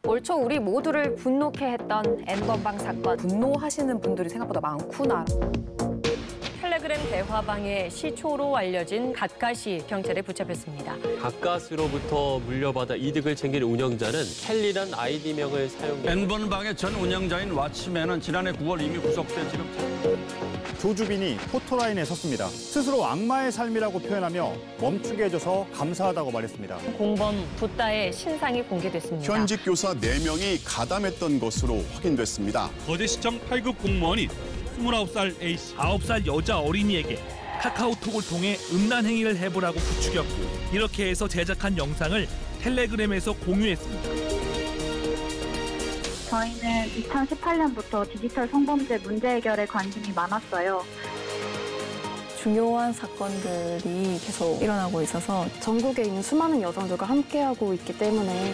올 초 우리 모두를 분노케 했던 N번방 사건. 분노하시는 분들이 생각보다 많구나. 텔레그램 대화방에 시초로 알려진 갓갓이 경찰에 붙잡혔습니다. 갓갓으로부터 물려받아 이득을 챙기는 운영자는 켈리란 아이디명을 사용해 N번방의 전 운영자인 왓츠맨은 지난해 9월 이미 구속돼 지금 조주빈이 포토라인에 섰습니다. 스스로 악마의 삶이라고 표현하며 멈추게 해줘서 감사하다고 말했습니다. 공범 붓다의 신상이 공개됐습니다. 현직 교사 4명이 가담했던 것으로 확인됐습니다. 거제시청 8급 공무원이 29살 A씨, 9살 여자 어린이에게 카카오톡을 통해 음란 행위를 해보라고 부추겼고 이렇게 해서 제작한 영상을 텔레그램에서 공유했습니다. 저희는 2018년부터 디지털 성범죄 문제 해결에 관심이 많았어요. 중요한 사건들이 계속 일어나고 있어서 전국에 있는 수많은 여성들과 함께하고 있기 때문에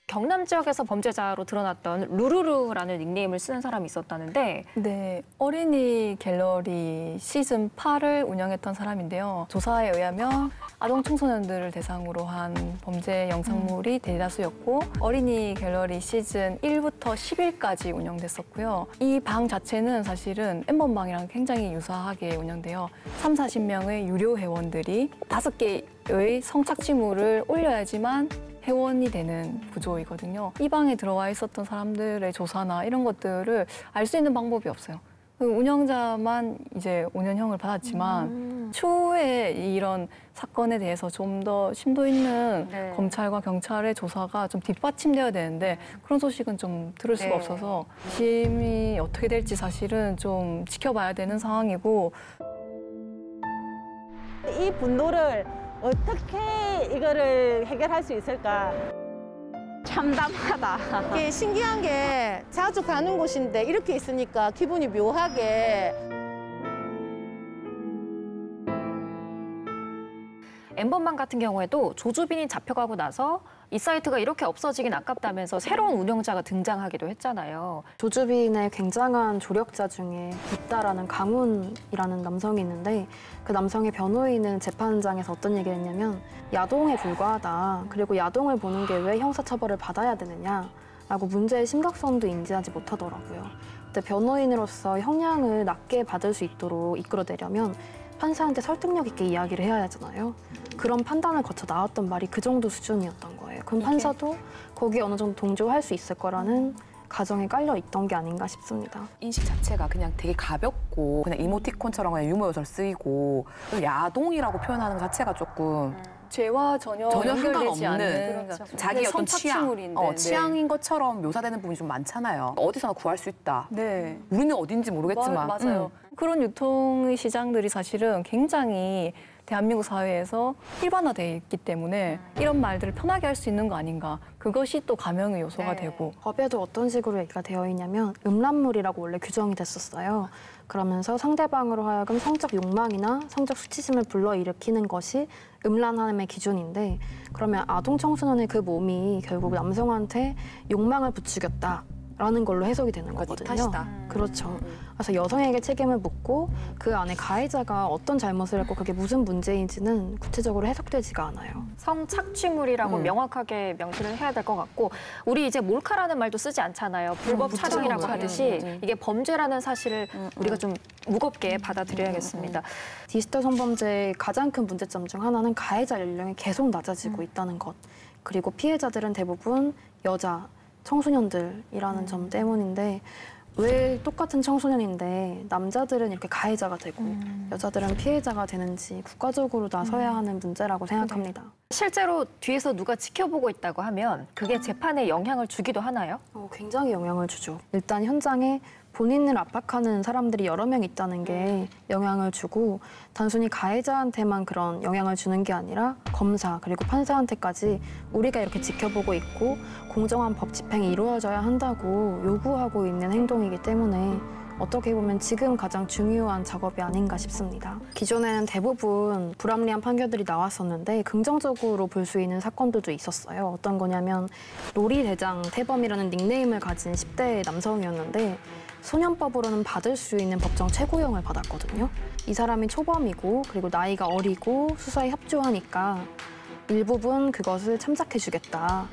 경남 지역에서 범죄자로 드러났던 루루루라는 닉네임을 쓰는 사람이 있었다는데 네, 어린이 갤러리 시즌 8을 운영했던 사람인데요. 조사에 의하면 아동 청소년들을 대상으로 한 범죄 영상물이 대다수였고 어린이 갤러리 시즌 1부터 10일까지 운영됐었고요. 이 방 자체는 사실은 N번방이랑 굉장히 유사하게 운영돼요. 30~40명의 유료 회원들이 5개의 성착취물을 올려야지만 회원이 되는 구조이거든요. 이 방에 들어와 있었던 사람들의 조사나 이런 것들을 알 수 있는 방법이 없어요. 운영자만 이제 5년형을 받았지만 추후에 이런 사건에 대해서 좀 더 심도 있는 네. 검찰과 경찰의 조사가 좀 뒷받침되어야 되는데 그런 소식은 좀 들을 수가 네. 없어서 심이 어떻게 될지 사실은 좀 지켜봐야 되는 상황이고 이 분노를 어떻게 이거를 해결할 수 있을까? 참담하다. 이게 신기한 게 자주 가는 곳인데 이렇게 있으니까 기분이 묘하게. N번방 같은 경우에도 조주빈이 잡혀가고 나서 이 사이트가 이렇게 없어지긴 아깝다면서 새로운 운영자가 등장하기도 했잖아요. 조주빈의 굉장한 조력자 중에 붓다라는 강훈이라는 남성이 있는데 그 남성의 변호인은 재판장에서 어떤 얘기를 했냐면 야동에 불과하다. 그리고 야동을 보는 게 왜 형사처벌을 받아야 되느냐라고 문제의 심각성도 인지하지 못하더라고요. 근데 변호인으로서 형량을 낮게 받을 수 있도록 이끌어내려면 판사한테 설득력 있게 이야기를 해야 하잖아요. 그런 판단을 거쳐 나왔던 말이 그 정도 수준이었던 거예요. 그럼 판사도 거기에 어느 정도 동조할 수 있을 거라는 가정에 깔려 있던 게 아닌가 싶습니다. 인식 자체가 그냥 되게 가볍고 그냥 이모티콘처럼 그냥 유머 요소를 쓰이고 야동이라고 표현하는 것 자체가 조금 죄와 전혀 연결되지 않는 그렇죠. 자기 어떤 취향인 것처럼 묘사되는 부분이 좀 많잖아요. 어디서나 구할 수 있다. 네. 우리는 어딘지 모르겠지만. 맞아요. 그런 유통의 시장들이 사실은 굉장히 대한민국 사회에서 일반화돼 있기 때문에 이런 말들을 편하게 할 수 있는 거 아닌가. 그것이 또 감형의 요소가 되고. 법에도 어떤 식으로 얘기가 되어 있냐면 음란물이라고 원래 규정이 됐었어요. 그러면서 상대방으로 하여금 성적 욕망이나 성적 수치심을 불러일으키는 것이 음란함의 기준인데 그러면 아동 청소년의 그 몸이 결국 남성한테 욕망을 부추겼다라는 걸로 해석이 되는 거거든요. 탓이다. 그렇죠. 그래서 여성에게 책임을 묻고 그 안에 가해자가 어떤 잘못을 했고 그게 무슨 문제인지는 구체적으로 해석되지가 않아요. 성착취물이라고 명확하게 명시를 해야 될 것 같고 우리 이제 몰카라는 말도 쓰지 않잖아요. 불법 촬영이라고 하듯이 이게 범죄라는 사실을 우리가 좀 무겁게 받아들여야겠습니다. 디지털 성범죄의 가장 큰 문제점 중 하나는 가해자 연령이 계속 낮아지고 있다는 것. 그리고 피해자들은 대부분 여자, 청소년들이라는 점 때문인데 왜 똑같은 청소년인데 남자들은 이렇게 가해자가 되고 여자들은 피해자가 되는지 국가적으로 나서야 하는 문제라고 생각합니다. 실제로 뒤에서 누가 지켜보고 있다고 하면 그게 재판에 영향을 주기도 하나요? 굉장히 영향을 주죠. 일단 현장에 본인을 압박하는 사람들이 여러 명 있다는 게 영향을 주고 단순히 가해자한테만 그런 영향을 주는 게 아니라 검사 그리고 판사한테까지 우리가 이렇게 지켜보고 있고 공정한 법 집행이 이루어져야 한다고 요구하고 있는 행동이기 때문에 어떻게 보면 지금 가장 중요한 작업이 아닌가 싶습니다. 기존에는 대부분 불합리한 판결들이 나왔었는데 긍정적으로 볼 수 있는 사건들도 있었어요. 어떤 거냐면 놀이대장 태범이라는 닉네임을 가진 10대 남성이었는데 소년법으로는 받을 수 있는 법정 최고형을 받았거든요. 이 사람이 초범이고 그리고 나이가 어리고 수사에 협조하니까 일부분 그것을 참작해주겠다.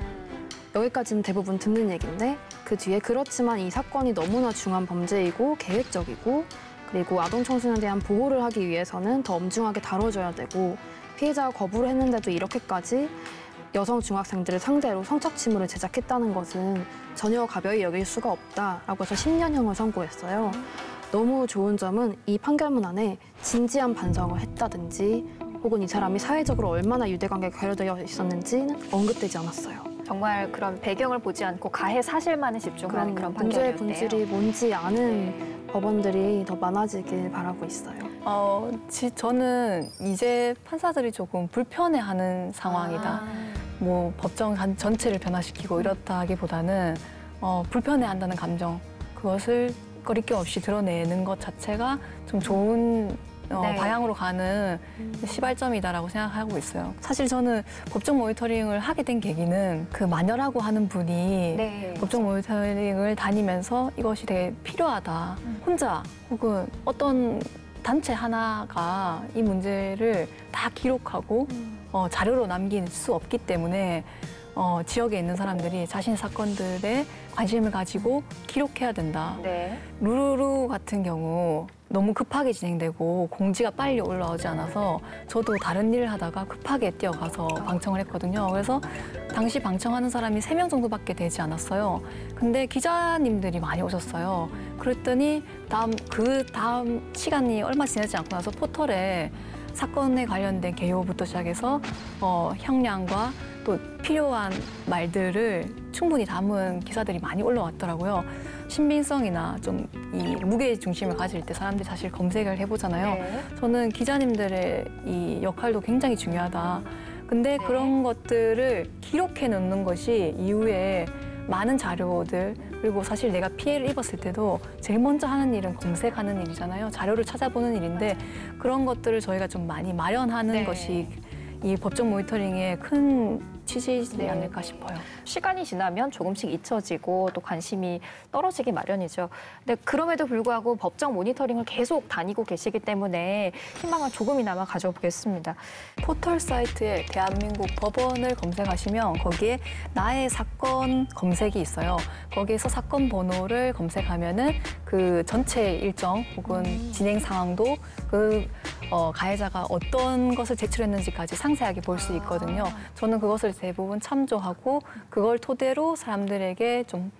여기까지는 대부분 듣는 얘기인데 그 뒤에 그렇지만 이 사건이 너무나 중요한 범죄이고 계획적이고 그리고 아동 청소년에 대한 보호를 하기 위해서는 더 엄중하게 다뤄줘야 되고 피해자가 거부를 했는데도 이렇게까지 여성 중학생들을 상대로 성착취물을 제작했다는 것은 전혀 가벼이 여길 수가 없다라고 해서 10년형을 선고했어요. 너무 좋은 점은 이 판결문 안에 진지한 반성을 했다든지 혹은 이 사람이 사회적으로 얼마나 유대관계가 결여되어 있었는지는 언급되지 않았어요. 정말 그런 배경을 보지 않고 가해 사실만에 집중한 그런 문제의 판결이었네요. 본질이 뭔지 아는 법원들이 더 많아지길 바라고 있어요. 저는 이제 판사들이 조금 불편해하는 상황이다. 뭐 법정 전체를 변화시키고 이렇다기보다는 불편해한다는 감정, 그것을 거리낌 없이 드러내는 것 자체가 좀 좋은 방향으로 가는 시발점이다라고 생각하고 있어요. 사실 저는 법정 모니터링을 하게 된 계기는 그 마녀라고 하는 분이 법정 모니터링을 다니면서 이것이 되게 필요하다. 혼자 혹은 어떤 단체 하나가 이 문제를 다 기록하고 자료로 남길 수 없기 때문에 지역에 있는 사람들이 자신의 사건들에 관심을 가지고 기록해야 된다. 루루루 같은 경우 너무 급하게 진행되고 공지가 빨리 올라오지 않아서 저도 다른 일을 하다가 급하게 뛰어가서 방청을 했거든요. 그래서 당시 방청하는 사람이 3명 정도밖에 되지 않았어요. 근데 기자님들이 많이 오셨어요. 그랬더니 그 다음 시간이 얼마 지나지 않고 나서 포털에 사건에 관련된 개요부터 시작해서 형량과 또 필요한 말들을 충분히 담은 기사들이 많이 올라왔더라고요. 신빙성이나 좀 이 무게 중심을 가질 때 사람들이 사실 검색을 해보잖아요. 저는 기자님들의 이 역할도 굉장히 중요하다. 근데 그런 것들을 기록해 놓는 것이 이후에 많은 자료들, 그리고 사실 내가 피해를 입었을 때도 제일 먼저 하는 일은 검색하는 일이잖아요. 자료를 찾아보는 일인데 그런 것들을 저희가 좀 많이 마련하는 것이 이 법정 모니터링의 큰 취지이지 않을까 싶어요. 시간이 지나면 조금씩 잊혀지고 또 관심이 떨어지기 마련이죠. 근데 그럼에도 불구하고 법정 모니터링을 계속 다니고 계시기 때문에 희망을 조금이나마 가져보겠습니다. 포털 사이트에 대한민국 법원을 검색하시면 거기에 나의 사건 검색이 있어요. 거기에서 사건 번호를 검색하면은 그 전체 일정 혹은 진행 상황도 그 가해자가 어떤 것을 제출했는지까지 상세하게 볼 수 있거든요. 저는 그것을 대부분 참조하고 그걸 토대로 사람들에게 좀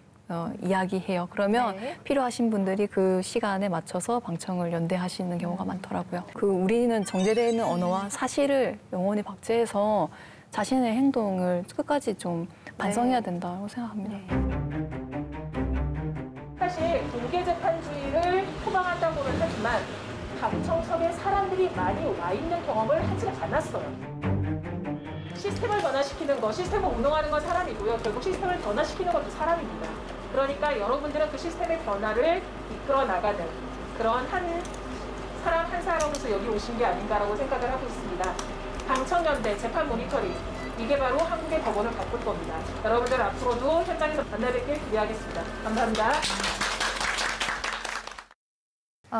이야기해요. 그러면 필요하신 분들이 그 시간에 맞춰서 방청을 연대하시는 경우가 많더라고요. 우리는 정제되어 있는 언어와 사실을 영원히 박제해서 자신의 행동을 끝까지 좀 반성해야 된다고 생각합니다. 사실 공개재판주의를 표방한다고는 하지만 방청석에 사람들이 많이 와 있는 경험을 하지 않았어요. 시스템을 변화시키는 거, 시스템을 운영하는 건 사람이고요. 결국 시스템을 변화시키는 것도 사람입니다. 그러니까 여러분들은 그 시스템의 변화를 이끌어 나가는 그런 사람 한 사람으로서 여기 오신 게 아닌가라고 생각을 하고 있습니다. 방청연대, 재판 모니터링, 이게 바로 한국의 법원을 바꿀 겁니다. 여러분들 앞으로도 현장에서 만나뵙길 기대하겠습니다. 감사합니다.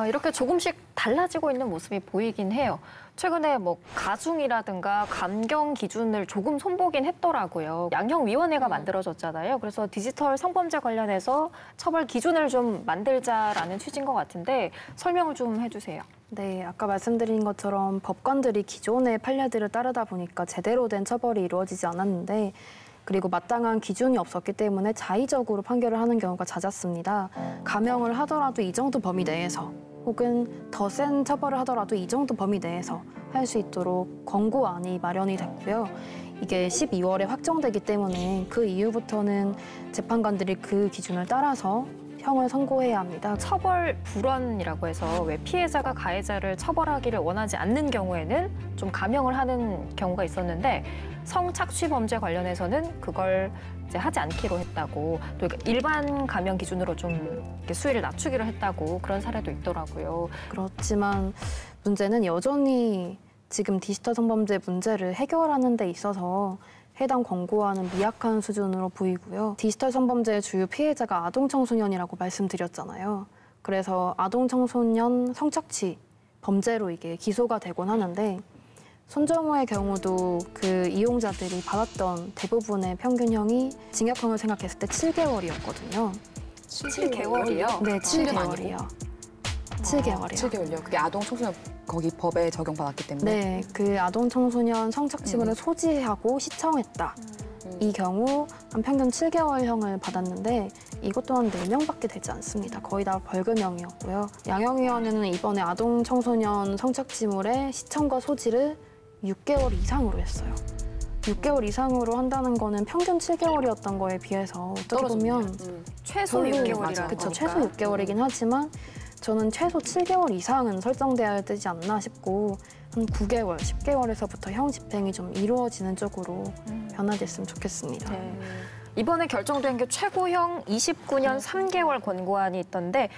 이렇게 조금씩 달라지고 있는 모습이 보이긴 해요. 최근에 뭐 가중이라든가 감경 기준을 조금 손보긴 했더라고요. 양형위원회가 만들어졌잖아요. 그래서 디지털 성범죄 관련해서 처벌 기준을 좀 만들자라는 취지인 것 같은데 설명을 좀 해주세요. 네, 아까 말씀드린 것처럼 법관들이 기존의 판례들을 따르다 보니까 제대로 된 처벌이 이루어지지 않았는데 그리고 마땅한 기준이 없었기 때문에 자의적으로 판결을 하는 경우가 잦았습니다. 감형을 하더라도 이 정도 범위 내에서 혹은 더 센 처벌을 하더라도 이 정도 범위 내에서 할 수 있도록 권고안이 마련이 됐고요. 이게 12월에 확정되기 때문에 그 이후부터는 재판관들이 그 기준을 따라서 형을 선고해야 합니다. 처벌 불원이라고 해서 왜 피해자가 가해자를 처벌하기를 원하지 않는 경우에는 좀 감형을 하는 경우가 있었는데 성착취 범죄 관련해서는 그걸 이제 하지 않기로 했다고 또 일반 감형 기준으로 좀 이렇게 수위를 낮추기로 했다고 그런 사례도 있더라고요. 그렇지만 문제는 여전히 지금 디지털 성범죄 문제를 해결하는 데 있어서 해당 권고안은 미약한 수준으로 보이고요. 디지털 성범죄의 주요 피해자가 아동 청소년이라고 말씀드렸잖아요. 그래서 아동 청소년 성착취 범죄로 이게 기소가 되곤 하는데 손정호의 경우도 그 이용자들이 받았던 대부분의 평균형이 징역형을 생각했을 때 7개월이었거든요. 7개월이요? 네, 7개월이요. 7개월이요. 7개월이요. 그게 아동 청소년 거기 법에 적용받았기 때문에. 네, 그 아동 청소년 성착취물을 소지하고 시청했다. 이 경우 한 평균 7개월형을 받았는데 이것 또한 4명밖에 되지 않습니다. 거의 다 벌금형이었고요. 양형위원회는 이번에 아동 청소년 성착취물의 시청과 소지를 6개월 이상으로 했어요. 6개월 이상으로 한다는 거는 평균 7개월이었던 거에 비해서 어떻게 보면 최소 6개월이라는 그쵸, 거니까. 최소 6개월이긴 하지만 저는 최소 7개월 이상은 설정돼야 되지 않나 싶고 한 9개월, 10개월에서부터 형 집행이 좀 이루어지는 쪽으로 변화됐으면 좋겠습니다. 네. 이번에 결정된 게 최고형 29년 3개월 권고안이 있던데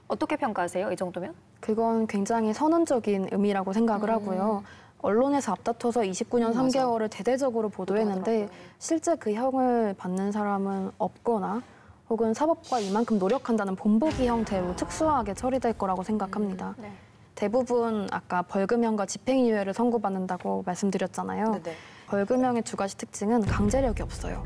어떻게 평가하세요? 이 정도면? 그건 굉장히 선언적인 의미라고 생각을 하고요. 언론에서 앞다퉈서 29년 3개월을 대대적으로 보도했는데 실제 그 형을 받는 사람은 없거나 혹은 사법과 이만큼 노력한다는 본보기 형태로 특수하게 처리될 거라고 생각합니다. 네. 대부분 아까 벌금형과 집행유예를 선고받는다고 말씀드렸잖아요. 네네. 벌금형의 두 가지 특징은 강제력이 없어요.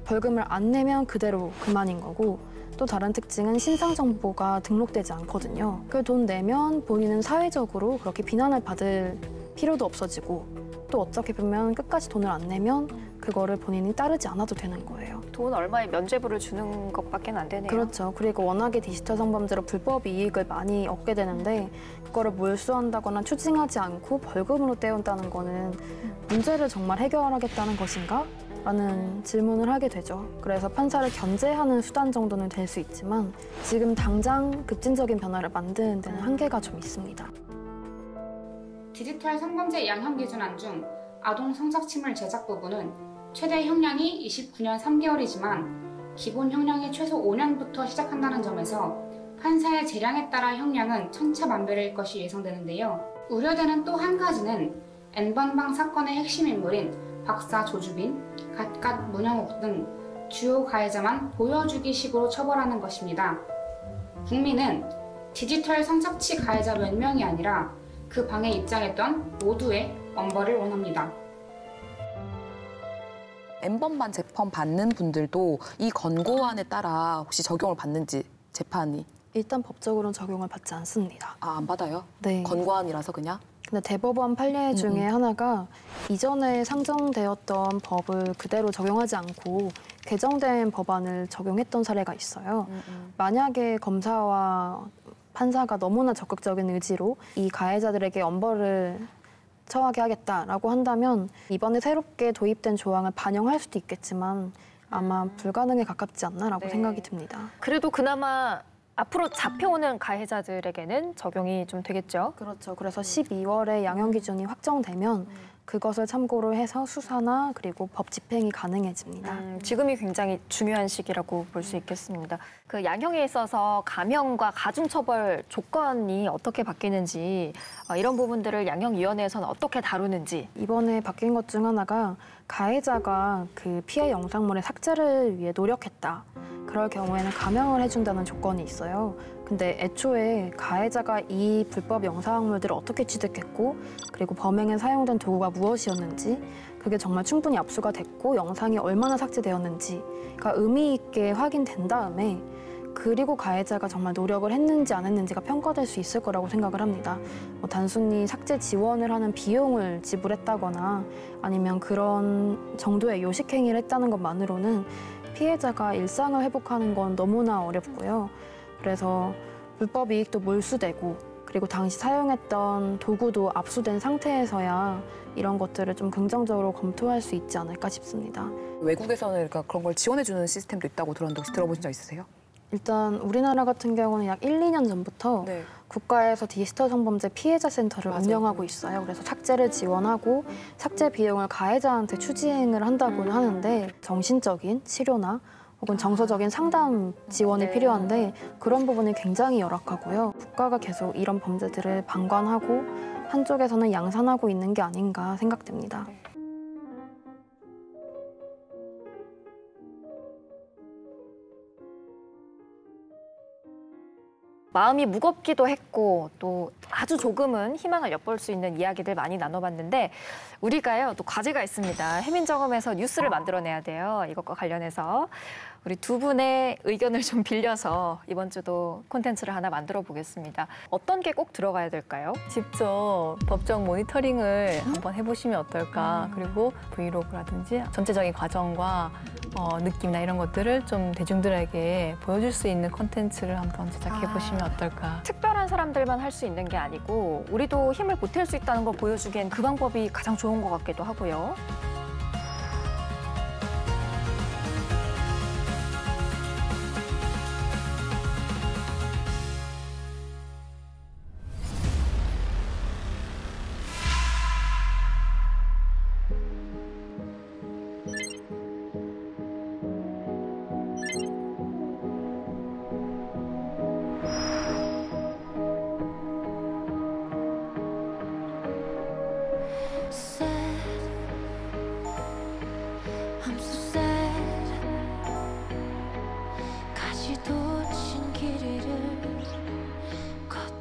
벌금을 안 내면 그대로 그만인 거고 또 다른 특징은 신상 정보가 등록되지 않거든요. 그 돈 내면 본인은 사회적으로 그렇게 비난을 받을 필요도 없어지고 또 어떻게 보면 끝까지 돈을 안 내면 그거를 본인이 따르지 않아도 되는 거예요. 돈 얼마의 면죄부를 주는 것밖에 안 되네요. 그렇죠. 그리고 워낙에 디지털 성범죄로 불법 이익을 많이 얻게 되는데 그거를 몰수한다거나 추징하지 않고 벌금으로 떼운다는 거는 문제를 정말 해결하겠다는 것인가? 라는 질문을 하게 되죠. 그래서 판사를 견제하는 수단 정도는 될 수 있지만 지금 당장 급진적인 변화를 만드는 데는 한계가 좀 있습니다. 디지털 성범죄 양형 기준안 중 아동 성착취물 제작 부분은 최대 형량이 29년 3개월이지만 기본 형량이 최소 5년부터 시작한다는 점에서 판사의 재량에 따라 형량은 천차만별일 것이 예상되는데요. 우려되는 또 한 가지는 N번방 사건의 핵심 인물인 박사 조주빈, 갓갓 문영욱 등 주요 가해자만 보여주기 식으로 처벌하는 것입니다. 국민은 디지털 성착취 가해자 몇 명이 아니라 그 방에 입장했던 모두의 엄벌을 원합니다. N번만 재판 받는 분들도 이 권고안에 따라 혹시 적용을 받는지 재판이? 일단 법적으로는 적용을 받지 않습니다. 아, 안 받아요? 네. 권고안이라서 그냥? 근데 대법원 판례 중에 하나가 이전에 상정되었던 법을 그대로 적용하지 않고 개정된 법안을 적용했던 사례가 있어요. 만약에 검사와 판사가 너무나 적극적인 의지로 이 가해자들에게 엄벌을 처하게 하겠다라고 한다면 이번에 새롭게 도입된 조항을 반영할 수도 있겠지만 아마 불가능에 가깝지 않나라고 생각이 듭니다. 그래도 그나마 앞으로 잡혀오는 가해자들에게는 적용이 좀 되겠죠? 그렇죠. 그래서 12월에 양형 기준이 확정되면 그것을 참고로 해서 수사나 그리고 법 집행이 가능해집니다. 지금이 굉장히 중요한 시기라고 볼 수 있겠습니다. 그 양형에 있어서 감형과 가중처벌 조건이 어떻게 바뀌는지 이런 부분들을 양형위원회에서는 어떻게 다루는지. 이번에 바뀐 것 중 하나가 가해자가 그 피해 영상물의 삭제를 위해 노력했다. 그럴 경우에는 감형을 해준다는 조건이 있어요. 근데 애초에 가해자가 이 불법 영상물들을 어떻게 취득했고 그리고 범행에 사용된 도구가 무엇이었는지 그게 정말 충분히 압수가 됐고 영상이 얼마나 삭제되었는지가 의미 있게 확인된 다음에 그리고 가해자가 정말 노력을 했는지 안 했는지가 평가될 수 있을 거라고 생각을 합니다. 뭐 단순히 삭제 지원을 하는 비용을 지불했다거나 아니면 그런 정도의 요식행위를 했다는 것만으로는 피해자가 일상을 회복하는 건 너무나 어렵고요. 그래서 불법 이익도 몰수되고 그리고 당시 사용했던 도구도 압수된 상태에서야 이런 것들을 좀 긍정적으로 검토할 수 있지 않을까 싶습니다. 외국에서는 그러니까 그런 걸 지원해주는 시스템도 있다고 들었는데 혹시 들어보신 적 있으세요? 일단 우리나라 같은 경우는 약 1, 2년 전부터 국가에서 디지털 성범죄 피해자 센터를 운영하고 있어요. 그래서 삭제를 지원하고 삭제 비용을 가해자한테 추징을 한다고는 하는데 정신적인 치료나 혹은 정서적인 상담 지원이 필요한데 그런 부분이 굉장히 열악하고요. 국가가 계속 이런 범죄들을 방관하고 한쪽에서는 양산하고 있는 게 아닌가 생각됩니다. 마음이 무겁기도 했고 또 아주 조금은 희망을 엿볼 수 있는 이야기들 많이 나눠봤는데 우리가요 또 과제가 있습니다. 해민정음에서 뉴스를 만들어내야 돼요. 이것과 관련해서 우리 두 분의 의견을 좀 빌려서 이번 주도 콘텐츠를 하나 만들어 보겠습니다. 어떤 게 꼭 들어가야 될까요? 직접 법적 모니터링을 한번 해보시면 어떨까. 그리고 브이로그라든지 전체적인 과정과 느낌이나 이런 것들을 좀 대중들에게 보여줄 수 있는 콘텐츠를 한번 제작해보시면 어떨까. 특별한 사람들만 할 수 있는 게 아니고 우리도 힘을 보탤 수 있다는 걸 보여주기엔 그 방법이 가장 좋은 것 같기도 하고요.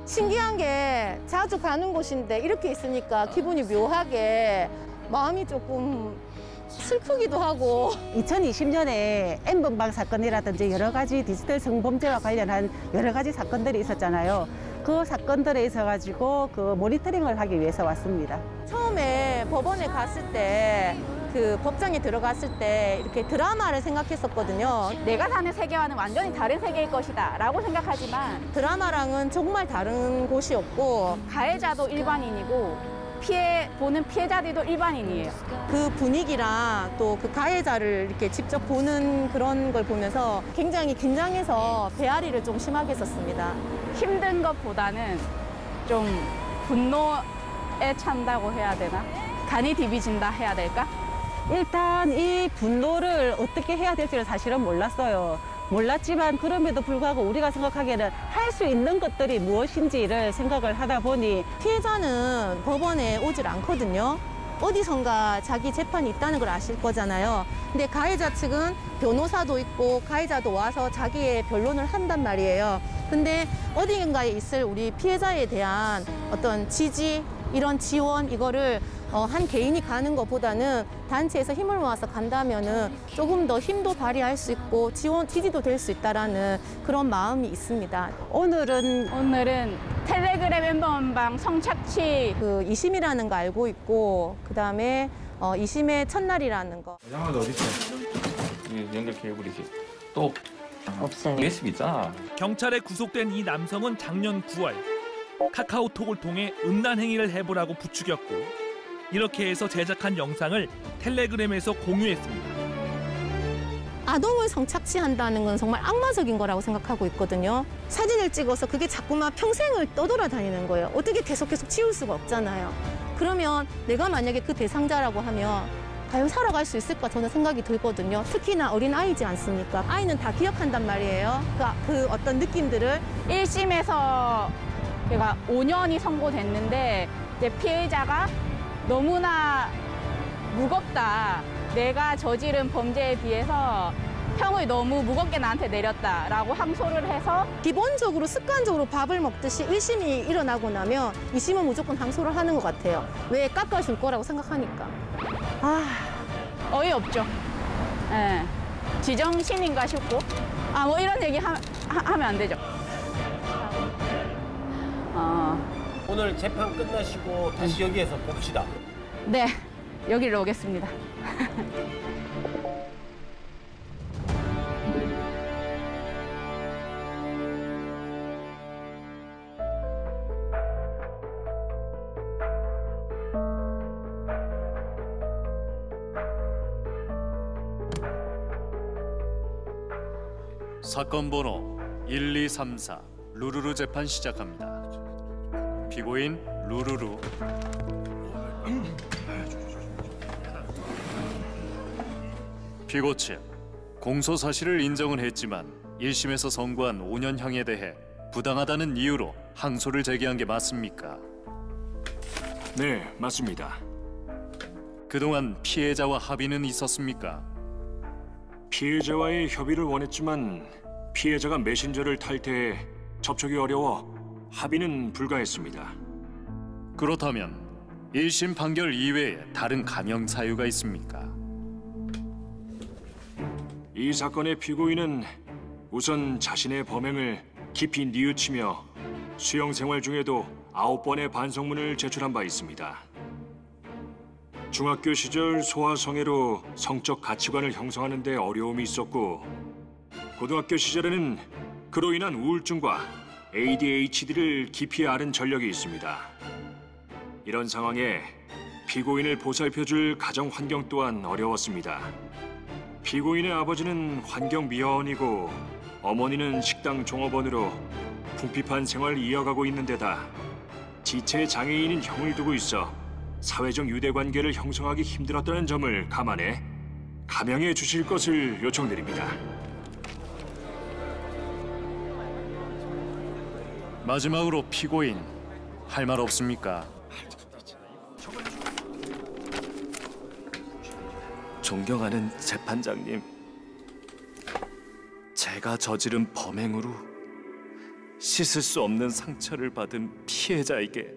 신기한 게 자주 가는 곳인데 이렇게 있으니까 기분이 묘하게 마음이 조금 슬프기도 하고. 2020년에 N번방 사건이라든지 여러 가지 디지털 성범죄와 관련한 여러 가지 사건들이 있었잖아요. 그 사건들에 있어가지고 그 모니터링을 하기 위해서 왔습니다. 처음에 법원에 갔을 때 그 법정에 들어갔을 때 이렇게 드라마를 생각했었거든요. 내가 사는 세계와는 완전히 다른 세계일 것이다 라고 생각하지만 드라마랑은 정말 다른 곳이었고 가해자도 일반인이고 보는 피해자들도 일반인이에요. 그 분위기랑 또 그 가해자를 이렇게 직접 보는 그런 걸 보면서 굉장히 긴장해서 배앓이를 좀 심하게 했었습니다. 힘든 것보다는 좀 분노에 찬다고 해야 되나? 간이 디비진다 해야 될까? 일단 이 분노를 어떻게 해야 될지를 사실은 몰랐어요. 몰랐지만 그럼에도 불구하고 우리가 생각하기에는 할 수 있는 것들이 무엇인지를 생각을 하다 보니 피해자는 법원에 오질 않거든요. 어디선가 자기 재판이 있다는 걸 아실 거잖아요. 근데 가해자 측은 변호사도 있고 가해자도 와서 자기의 변론을 한단 말이에요. 근데 어딘가에 있을 우리 피해자에 대한 어떤 지지, 이런 지원, 이거를 한 개인이 가는 것보다는 단체에서 힘을 모아서 간다면은 조금 더 힘도 발휘할 수 있고 지지도 될 수 있다라는 그런 마음이 있습니다. 오늘은 텔레그램 N번방 성착취 그 2심이라는 거 알고 있고 그다음에 2심의 첫날이라는 거. 장은 어디 있어? 연결 케이블이지. 또 없어요. USB 있잖아. 경찰에 구속된 이 남성은 작년 9월 카카오톡을 통해 음란 행위를 해보라고 부추겼고 이렇게 해서 제작한 영상을 텔레그램에서 공유했습니다. 아동을 성착취한다는 건 정말 악마적인 거라고 생각하고 있거든요. 사진을 찍어서 그게 자꾸만 평생을 떠돌아다니는 거예요. 어떻게 계속 치울 수가 없잖아요. 그러면 내가 만약에 그 대상자라고 하면 과연 살아갈 수 있을까 저는 생각이 들거든요. 특히나 어린 아이지 않습니까? 아이는 다 기억한단 말이에요. 그 어떤 느낌들을. 1심에서 걔가 5년이 선고됐는데 이제 피해자가 너무나 무겁다. 내가 저지른 범죄에 비해서 형을 너무 무겁게 나한테 내렸다라고 항소를 해서 기본적으로 습관적으로 밥을 먹듯이 1심이 일어나고 나면 2심은 무조건 항소를 하는 것 같아요. 왜 깎아줄 거라고 생각하니까. 어이없죠. 예. 지정신인가 싶고 뭐 이런 얘기 하면 안 되죠. 오늘 재판 끝나시고 다시 여기에서 봅시다. 네, 여기로 오겠습니다. 사건 번호 1234 루루루 재판 시작합니다. 피고인 루루루. 피고 측 공소 사실을 인정은 했지만 1심에서 선고한 5년형에 대해 부당하다는 이유로 항소를 제기한 게 맞습니까? 네, 맞습니다. 그동안 피해자와 합의는 있었습니까? 피해자와의 협의를 원했지만 피해자가 메신저를 탈퇴해 접촉이 어려워 합의는 불가했습니다. 그렇다면 1심 판결 이외에 다른 감형 사유가 있습니까? 이 사건의 피고인은 우선 자신의 범행을 깊이 뉘우치며 수용 생활 중에도 9번의 반성문을 제출한 바 있습니다. 중학교 시절 소아성애로 성적 가치관을 형성하는 데 어려움이 있었고 고등학교 시절에는 그로 인한 우울증과 ADHD를 깊이 앓은 전력이 있습니다. 이런 상황에 피고인을 보살펴줄 가정 환경 또한 어려웠습니다. 피고인의 아버지는 환경미화원이고 어머니는 식당 종업원으로 궁핍한 생활을 이어가고 있는 데다 지체 장애인인 형을 두고 있어 사회적 유대관계를 형성하기 힘들었다는 점을 감안해 감형해 주실 것을 요청드립니다. 마지막으로 피고인 할 말 없습니까? 존경하는 재판장님, 제가 저지른 범행으로 씻을 수 없는 상처를 받은 피해자에게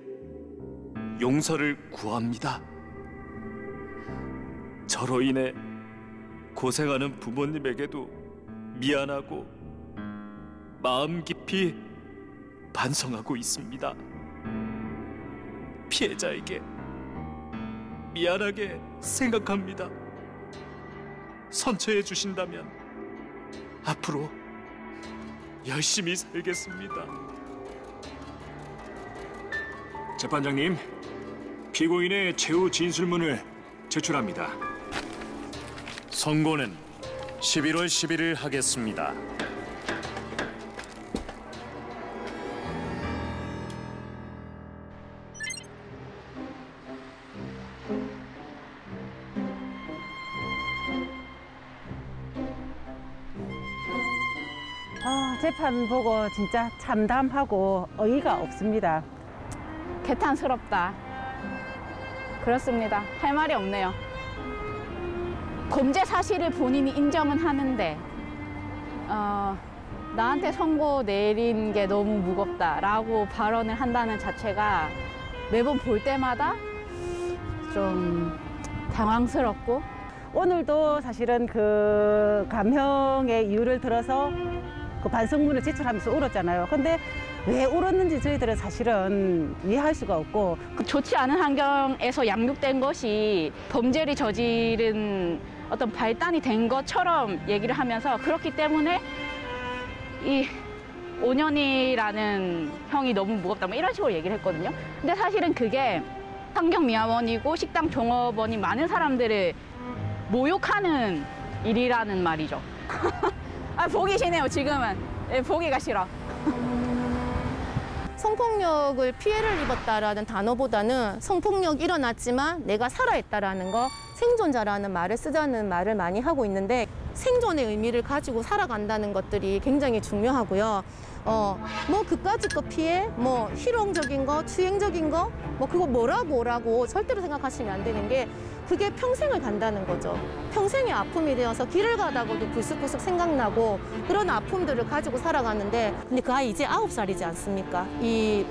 용서를 구합니다. 저로 인해 고생하는 부모님에게도 미안하고 마음 깊이 반성하고 있습니다. 피해자에게 미안하게 생각합니다. 선처해 주신다면 앞으로 열심히 살겠습니다. 재판장님, 피고인의 최후 진술문을 제출합니다. 선고는 11월 11일 하겠습니다. 재판 보고 진짜 참담하고 어이가 없습니다. 개탄스럽다. 그렇습니다. 할 말이 없네요. 범죄 사실을 본인이 인정은 하는데 나한테 선고 내린 게 너무 무겁다라고 발언을 한다는 자체가 매번 볼 때마다 좀 당황스럽고, 오늘도 사실은 그 감형의 이유를 들어서 그 반성문을 제출하면서 울었잖아요. 근데 왜 울었는지 저희들은 사실은 이해할 수가 없고, 좋지 않은 환경에서 양육된 것이 범죄를 저지른 어떤 발단이 된 것처럼 얘기를 하면서, 그렇기 때문에 이 5년이라는 형이 너무 무겁다 뭐 이런 식으로 얘기를 했거든요. 근데 사실은 그게 환경미화원이고 식당 종업원이 많은 사람들을 모욕하는 일이라는 말이죠. 아, 보기 싫네요, 지금은. 예, 보기가 싫어. 성폭력을 피해를 입었다라는 단어보다는 성폭력이 일어났지만 내가 살아있다라는 거, 생존자라는 말을 쓰자는 말을 많이 하고 있는데, 생존의 의미를 가지고 살아간다는 것들이 굉장히 중요하고요. 뭐 그까짓 피해, 뭐 희롱적인 거, 추행적인 거, 뭐 그거 뭐라고 절대로 생각하시면 안 되는 게, 그게 평생을 간다는 거죠. 평생의 아픔이 되어서 길을 가다가도 불쑥불쑥 생각나고 그런 아픔들을 가지고 살아가는데, 근데 그 아이 이제 9살이지 않습니까? 이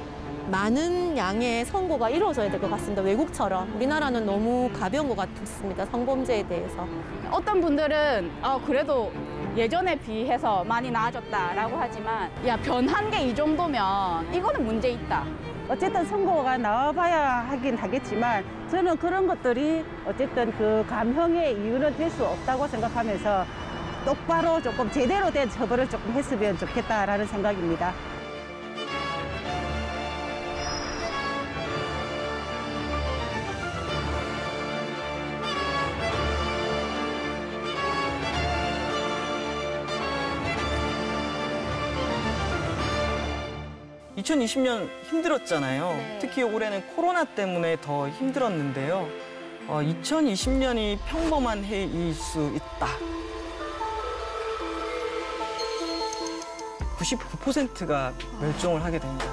많은 양의 선고가 이루어져야 될 것 같습니다. 외국처럼. 우리나라는 너무 가벼운 것 같습니다. 성범죄에 대해서. 어떤 분들은 그래도 예전에 비해서 많이 나아졌다라고 하지만, 야, 변한 게 이 정도면 이거는 문제 있다. 어쨌든 선고가 나와봐야 하긴 하겠지만, 저는 그런 것들이 어쨌든 그 감형의 이유는 될 수 없다고 생각하면서 똑바로 조금 제대로 된 처벌을 조금 했으면 좋겠다라는 생각입니다. (2020년) 힘들었잖아요. 네. 특히 올해는 코로나 때문에 더 힘들었는데요. 2020년이 평범한 해일 수 있다. 99%가 멸종을 하게 됩니다.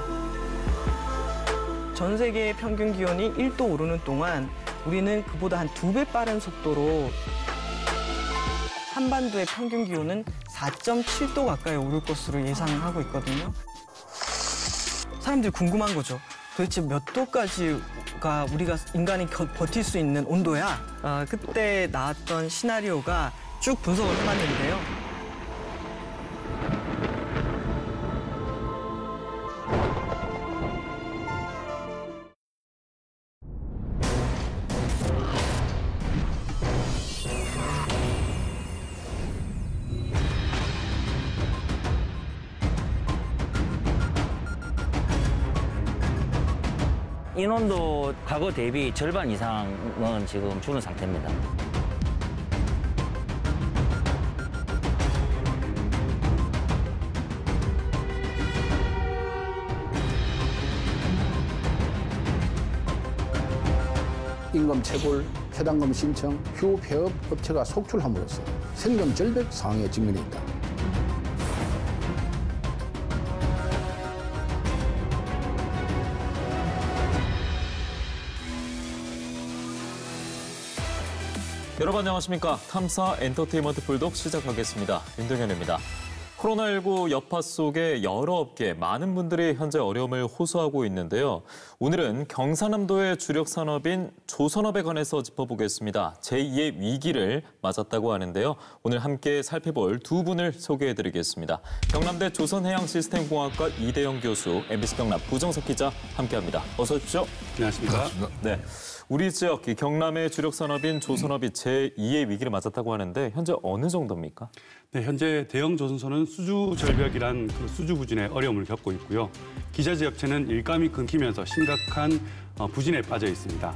전 세계의 평균 기온이 1도 오르는 동안 우리는 그보다 한 2배 빠른 속도로 한반도의 평균 기온은 4.7도 가까이 오를 것으로 예상하고 있거든요. 사람들이 궁금한 거죠. 도대체 몇 도까지가 우리가 인간이 버틸 수 있는 온도야? 그때 나왔던 시나리오가 쭉 분석을 해봤는데요. 인원도 과거 대비 절반 이상은 지금 주는 상태입니다. 임금 체불, 해당금 신청, 휴 폐업 업체가 속출함으로써 생존 절벽 상황에 직면해 있다. 여러분 안녕하십니까. 탐사 엔터테인먼트 불독 시작하겠습니다. 윤동현입니다. 코로나19 여파 속에 여러 업계, 많은 분들이 현재 어려움을 호소하고 있는데요. 오늘은 경상남도의 주력 산업인 조선업에 관해서 짚어보겠습니다. 제2의 위기를 맞았다고 하는데요. 오늘 함께 살펴볼 두 분을 소개해드리겠습니다. 경남대 조선해양시스템공학과 이대영 교수, MBC 경남 부정석 기자 함께합니다. 어서 오십시오. 안녕하십니까. 네. 우리 지역 경남의 주력 산업인 조선업이 제2의 위기를 맞았다고 하는데 현재 어느 정도입니까? 네, 현재 대형 조선소는 수주 절벽이란 그 수주 부진에 어려움을 겪고 있고요. 기자재 업체는 일감이 끊기면서 심각한 부진에 빠져 있습니다.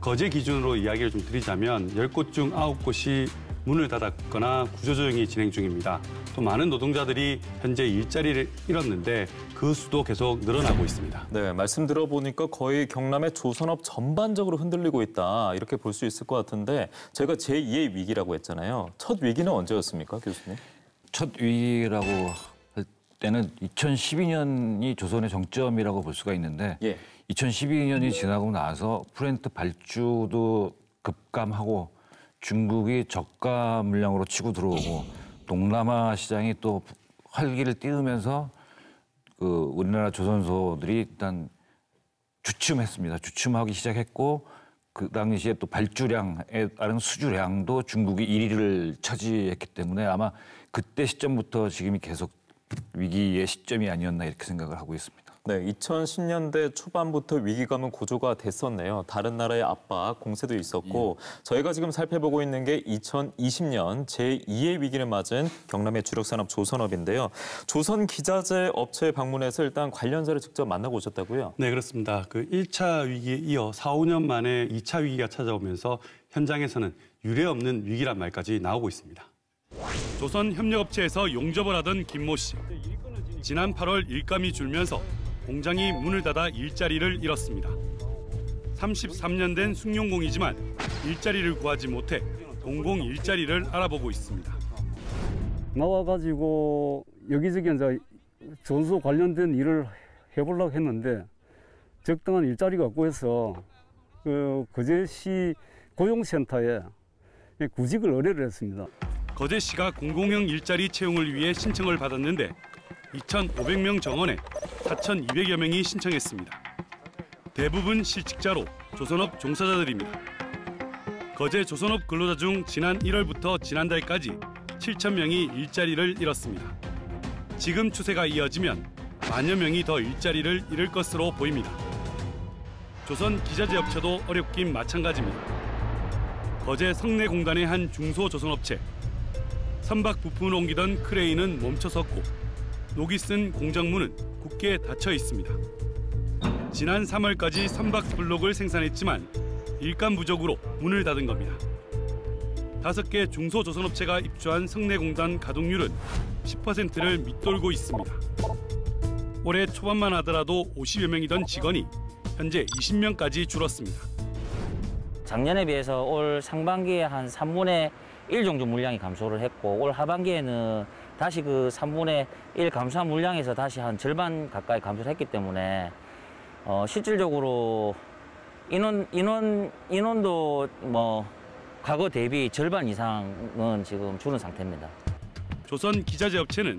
거제 기준으로 이야기를 좀 드리자면 10곳 중 9곳이 문을 닫았거나 구조조정이 진행 중입니다. 또 많은 노동자들이 현재 일자리를 잃었는데 그 수도 계속 늘어나고 있습니다. 네, 말씀 들어보니까 거의 경남의 조선업 전반적으로 흔들리고 있다 이렇게 볼 수 있을 것 같은데 제가 제2의 위기라고 했잖아요. 첫 위기는 언제였습니까, 교수님? 첫 위기라고 할 때는 2012년이 조선의 정점이라고 볼 수가 있는데 2012년이 지나고 나서 프렌트 발주도 급감하고 중국이 저가 물량으로 치고 들어오고 동남아 시장이 또 활기를 띄우면서 그 우리나라 조선소들이 일단 주춤했습니다. 주춤하기 시작했고 그 당시에 또 발주량에 따른 수주량도 중국이 1위를 차지했기 때문에 아마 그때 시점부터 지금이 계속 위기의 시점이 아니었나 이렇게 생각을 하고 있습니다. 네, 2010년대 초반부터 위기감은 고조가 됐었네요. 다른 나라의 압박, 공세도 있었고 저희가 지금 살펴보고 있는 게 2020년 제2의 위기를 맞은 경남의 주력 산업 조선업인데요. 조선 기자재 업체에 방문해서 일단 관련자를 직접 만나고 오셨다고요? 네, 그렇습니다. 그 1차 위기에 이어 4, 5년 만에 2차 위기가 찾아오면서 현장에서는 유례없는 위기란 말까지 나오고 있습니다. 조선협력업체에서 용접을 하던 김모 씨. 지난 8월 일감이 줄면서 공장이 문을 닫아 일자리를 잃었습니다. 33년 된 숭룡공이지만 일자리를 구하지 못해 공공 일자리를 알아보고 있습니다. 나와가지고 여기저기 이제 조선소 관련된 일을 해보려고 했는데 적당한 일자리가 없고 해서 거제시 고용센터에 구직을 의뢰를 했습니다. 거제시가 공공형 일자리 채용을 위해 신청을 받았는데 2,500명 정원에 4,200여 명이 신청했습니다. 대부분 실직자로 조선업 종사자들입니다. 거제 조선업 근로자 중 지난 1월부터 지난달까지 7,000명이 일자리를 잃었습니다. 지금 추세가 이어지면 만여 명이 더 일자리를 잃을 것으로 보입니다. 조선 기자재 업체도 어렵긴 마찬가지입니다. 거제 성내공단의 한 중소조선업체. 선박 부품을 옮기던 크레인은 멈춰섰고 녹이 쓴 공장문은 굳게 닫혀 있습니다. 지난 3월까지 선박 블록을 생산했지만 일감 부족으로 문을 닫은 겁니다. 5개 중소조선업체가 입주한 성내공단 가동률은 10%를 밑돌고 있습니다. 올해 초반만 하더라도 50여 명이던 직원이 현재 20명까지 줄었습니다. 작년에 비해서 올 상반기에 한 3분의 1 정도 물량이 감소를 했고 올 하반기에는 다시 그 3분의 1 감소한 물량에서 다시 한 절반 가까이 감소를 했기 때문에 실질적으로 인원도 뭐 과거 대비 절반 이상은 지금 줄은 상태입니다. 조선 기자재 업체는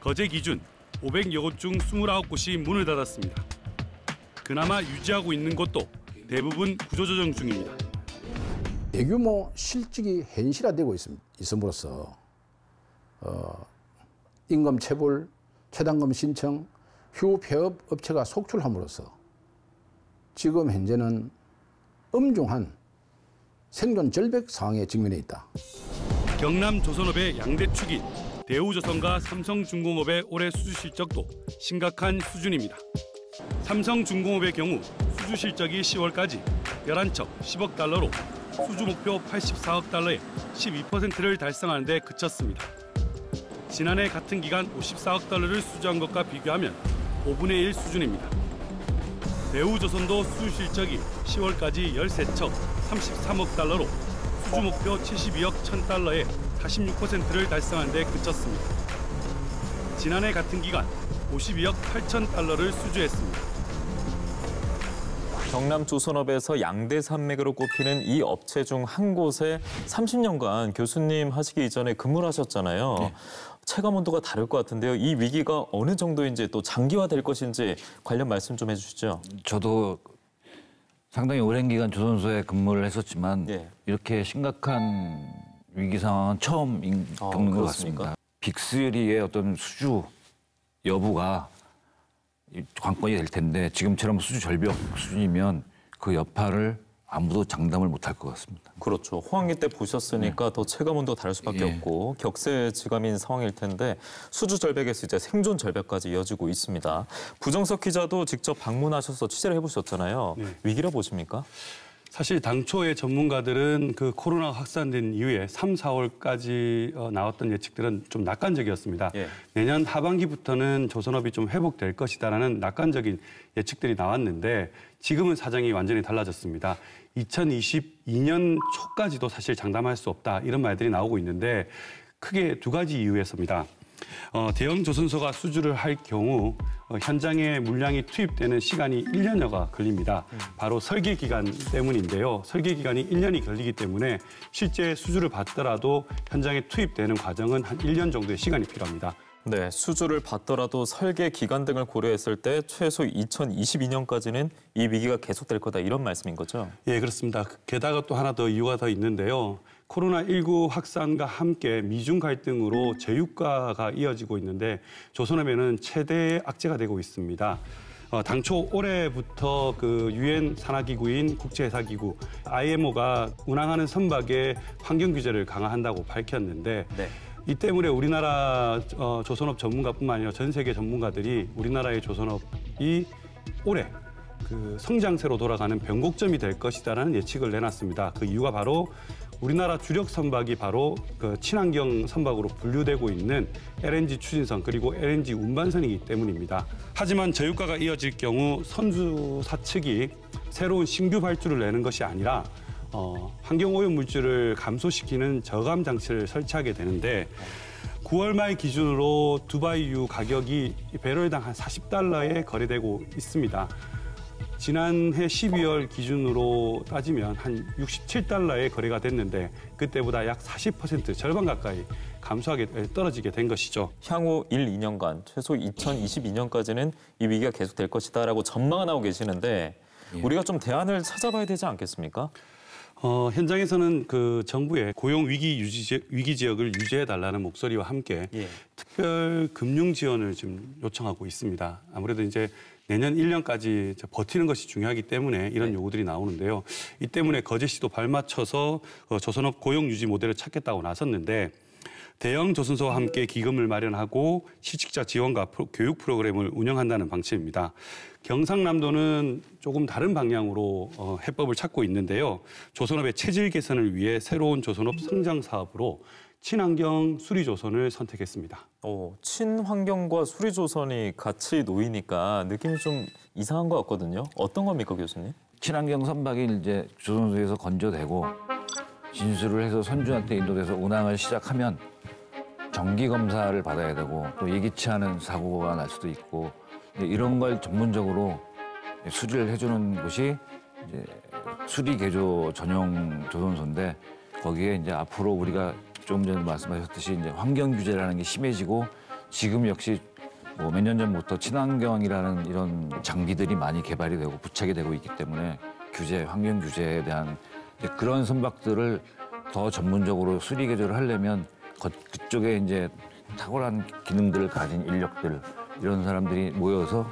거제 기준 500여 곳 중 29곳이 문을 닫았습니다. 그나마 유지하고 있는 곳도 대부분 구조조정 중입니다. 대규모 실직이 현실화되고 있음으로써 임금 체불, 최단금 신청, 휴 폐업 업체가 속출함으로써 지금 현재는 엄중한 생존 절벽 상황에 직면해 있다. 경남 조선업의 양대 축인 대우조선과 삼성중공업의 올해 수주 실적도 심각한 수준입니다. 삼성중공업의 경우 수주 실적이 10월까지 11척 10억 달러로 수주 목표 84억 달러의 12%를 달성하는 데 그쳤습니다. 지난해 같은 기간 54억 달러를 수주한 것과 비교하면 5분의 1 수준입니다. 대우조선도 수주 실적이 10월까지 13척 33억 달러로 수주 목표 72억 1,000달러의 46%를 달성하는 데 그쳤습니다. 지난해 같은 기간 52억 8천 달러를 수주했습니다. 경남 조선업에서 양대 산맥으로 꼽히는 이 업체 중 한 곳에 30년간 교수님 하시기 이전에 근무를 하셨잖아요. 네. 체감 온도가 다를 것 같은데요. 이 위기가 어느 정도인지 또 장기화될 것인지 관련 말씀 좀 해주시죠. 저도 상당히 오랜 기간 조선소에 근무를 했었지만 이렇게 심각한 위기 상황은 처음 겪는 것 같습니다. 빅3의 어떤 수주 여부가 관건이 될 텐데 지금처럼 수주 절벽 수준이면 그 여파를 아무도 장담을 못할 것 같습니다. 그렇죠. 호황기 때 보셨으니까 더 체감 온도가 다를 수밖에 없고 격세지감인 상황일 텐데 수주 절벽에서 이제 생존 절벽까지 이어지고 있습니다. 부정석 기자도 직접 방문하셔서 취재를 해보셨잖아요. 위기라 보십니까? 사실 당초에 전문가들은 그 코로나 확산된 이후에 3, 4월까지 나왔던 예측들은 좀 낙관적이었습니다. 내년 하반기부터는 조선업이 좀 회복될 것이다라는 낙관적인 예측들이 나왔는데 지금은 사정이 완전히 달라졌습니다. 2022년 초까지도 사실 장담할 수 없다 이런 말들이 나오고 있는데 크게 두 가지 이유에서입니다. 대형 조선소가 수주를 할 경우 현장에 물량이 투입되는 시간이 1년여가 걸립니다. 바로 설계 기간 때문인데요. 설계 기간이 1년이 걸리기 때문에 실제 수주를 받더라도 현장에 투입되는 과정은 한 1년 정도의 시간이 필요합니다. 네, 수주를 받더라도 설계 기간 등을 고려했을 때 최소 2022년까지는 이 위기가 계속될 거다 이런 말씀인 거죠? 예, 그렇습니다. 게다가 또 하나 더 이유가 더 있는데요. 코로나19 확산과 함께 미중 갈등으로 제유가가 이어지고 있는데 조선업에는 최대의 악재가 되고 있습니다. 당초 올해부터 그 유엔 산하기구인 국제회사기구 IMO가 운항하는 선박의 환경 규제를 강화한다고 밝혔는데 이 때문에 우리나라 조선업 전문가뿐만 아니라 전 세계 전문가들이 우리나라의 조선업이 올해 그 성장세로 돌아가는 변곡점이 될 것이다라는 예측을 내놨습니다. 그 이유가 바로 우리나라 주력 선박이 바로 그 친환경 선박으로 분류되고 있는 LNG 추진선 그리고 LNG 운반선이기 때문입니다. 하지만 저유가가 이어질 경우 선주사 측이 새로운 신규 발주를 내는 것이 아니라 환경오염 물질을 감소시키는 저감 장치를 설치하게 되는데 9월 말 기준으로 두바이유 가격이 배럴당 한 40달러에 거래되고 있습니다. 지난해 12월 기준으로 따지면 한 67달러에 거래가 됐는데 그때보다 약 40% 절반 가까이 떨어지게 된 것이죠. 향후 1, 2년간 최소 2022년까지는 이 위기가 계속될 것이다라고 전망을 하고 계시는데 우리가 좀 대안을 찾아봐야 되지 않겠습니까? 현장에서는 그 정부의 고용 위기 지역을 유지해달라는 목소리와 함께 특별 금융 지원을 좀 요청하고 있습니다. 아무래도 이제 내년 1년까지 버티는 것이 중요하기 때문에 이런 요구들이 나오는데요. 이 때문에 거제시도 발맞춰서 조선업 고용 유지 모델을 찾겠다고 나섰는데 대형 조선소와 함께 기금을 마련하고 실직자 지원과 교육 프로그램을 운영한다는 방침입니다. 경상남도는 조금 다른 방향으로 해법을 찾고 있는데요. 조선업의 체질 개선을 위해 새로운 조선업 성장 사업으로 친환경 수리조선을 선택했습니다. 친환경과 수리조선이 같이 놓이니까 느낌이 좀 이상한 것 같거든요. 어떤 겁니까, 교수님? 친환경 선박이 이제 조선소에서 건조되고 진수를 해서 선주한테 인도돼서 운항을 시작하면 정기 검사를 받아야 되고 또 예기치 않은 사고가 날 수도 있고 이런 걸 전문적으로 수리를 해주는 곳이 이제 수리 개조 전용 조선소인데 거기에 이제 앞으로 우리가 조금 전에 말씀하셨듯이 이제 환경 규제라는 게 심해지고 지금 역시 뭐 몇 년 전부터 친환경이라는 이런 장비들이 많이 개발이 되고 부착이 되고 있기 때문에 규제, 환경 규제에 대한 그런 선박들을 더 전문적으로 수리 개조를 하려면 그쪽에 이제 탁월한 기능들을 가진 인력들 이런 사람들이 모여서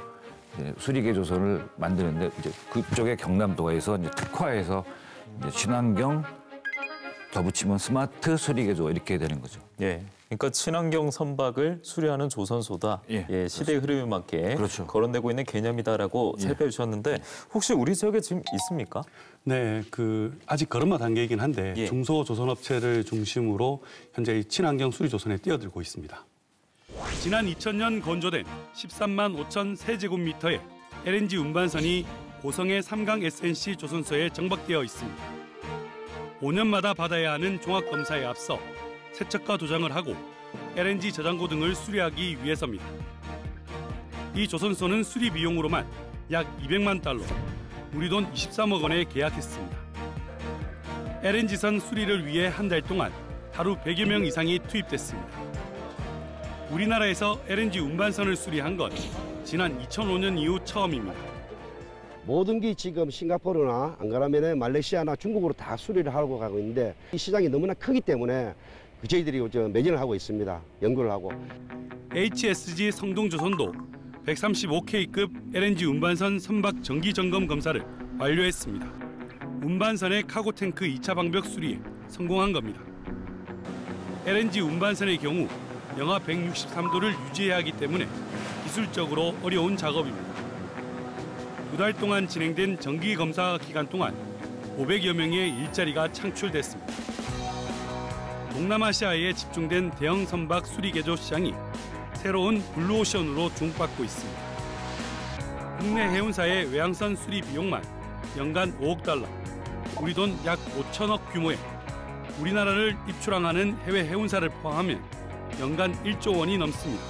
이제 수리 개조선을 만드는데 이제 그쪽에 경남도에서 이제 특화해서 이제 친환경 더 붙이면 스마트 수리 개조 이렇게 되는 거죠. 예. 그러니까 친환경 선박을 수리하는 조선소다. 예, 시대의 흐름에 맞게 그렇죠. 거론되고 있는 개념이다라고 살펴주셨는데 혹시 우리 지역에 지금 있습니까? 네, 아직 걸음마 단계이긴 한데 중소조선업체를 중심으로 현재 이 친환경 수리조선에 뛰어들고 있습니다. 지난 2000년 건조된 13만 5천 세제곱미터의 LNG 운반선이 고성의 삼강 SNC 조선소에 정박되어 있습니다. 5년마다 받아야 하는 종합검사에 앞서 세척과 도장을 하고 LNG 저장고 등을 수리하기 위해서입니다. 이 조선소는 수리 비용으로만 약 200만 달러, 우리 돈 23억 원에 계약했습니다. LNG선 수리를 위해 한 달 동안 하루 100여 명 이상이 투입됐습니다. 우리나라에서 LNG 운반선을 수리한 건 지난 2005년 이후 처음입니다. 모든 게 지금 싱가포르나 안 그러면 말레이시아나 중국으로 다 수리를 하고 가고 있는데 이 시장이 너무나 크기 때문에 저희들이 매진을 하고 있습니다. 연구를 하고. HSG 성동조선도 135K급 LNG 운반선 선박 정기 점검 검사를 완료했습니다. 운반선의 카고 탱크 2차 방벽 수리에 성공한 겁니다. LNG 운반선의 경우 영하 163도를 유지해야 하기 때문에 기술적으로 어려운 작업입니다. 2달 동안 진행된 정기 검사 기간 동안 500여 명의 일자리가 창출됐습니다. 동남아시아에 집중된 대형 선박 수리 개조 시장이 새로운 블루오션으로 주목받고 있습니다. 국내 해운사의 외항선 수리 비용만 연간 5억 달러, 우리 돈 약 5천억 규모에 우리나라를 입출항하는 해외 해운사를 포함하면 연간 1조 원이 넘습니다.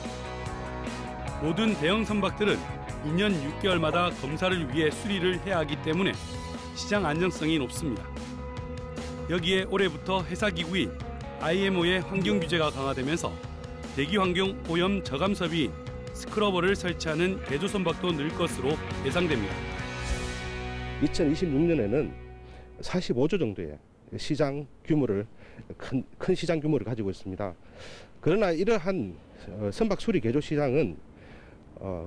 모든 대형 선박들은 2년 6개월마다 검사를 위해 수리를 해야 하기 때문에 시장 안정성이 높습니다. 여기에 올해부터 회사기구인 IMO의 환경 규제가 강화되면서 대기 환경 오염 저감 설비인 스크러버를 설치하는 개조 선박도 늘 것으로 예상됩니다. 2026년에는 45조 정도의 시장 규모를 큰 시장 규모를 가지고 있습니다. 그러나 이러한 선박 수리 개조 시장은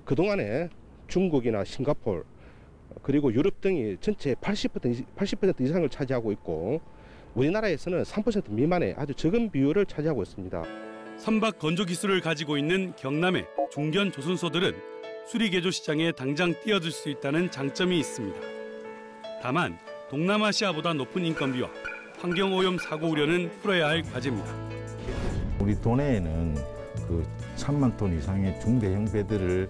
그동안에 중국이나 싱가포르 그리고 유럽 등이 전체 80% 이상을 차지하고 있고 우리나라에서는 3% 미만의 아주 적은 비율을 차지하고 있습니다. 선박 건조 기술을 가지고 있는 경남의 중견 조선소들은 수리 개조 시장에 당장 뛰어들 수 있다는 장점이 있습니다. 다만 동남아시아보다 높은 인건비와 환경 오염 사고 우려는 풀어야 할 과제입니다. 우리 도내에는 3만 톤 이상의 중대형 배들을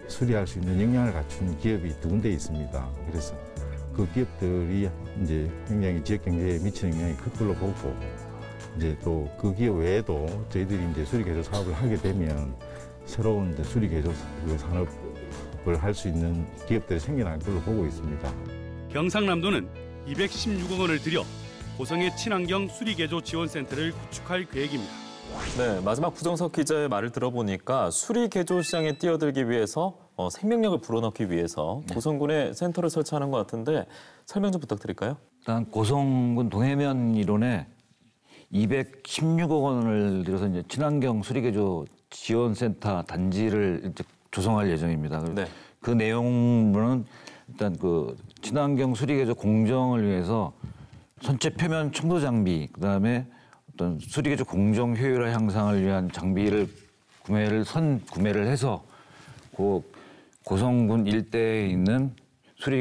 수리할 수 있는 역량을 갖춘 기업이 2군데 있습니다. 그래서 그 기업들이 이제 굉장히 지역 경제에 미치는 영향이 클 걸로 보고 이제 또 그 기업 외에도 저희들이 이제 수리 개조 사업을 하게 되면 새로운 이제 수리 개조 산업을 할 수 있는 기업들이 생겨날 걸로 보고 있습니다. 경상남도는 216억 원을 들여 고성의 친환경 수리 개조 지원센터를 구축할 계획입니다. 네, 마지막 부정석 기자의 말을 들어보니까 수리 개조 시장에 뛰어들기 위해서 생명력을 불어넣기 위해서 고성군에 센터를 설치하는 것 같은데 설명 좀 부탁드릴까요? 일단 고성군 동해면 일원에 216억 원을 들여서 이제 친환경 수리 개조 지원센터 단지를 이제 조성할 예정입니다. 네. 그 내용은 일단 친환경 수리 개조 공정을 위해서 선체 표면 첨도 장비, 그다음에 어떤 수리 개조 공정 효율화 향상을 위한 장비를 구매를 해서 고성군 일대에 있는 수리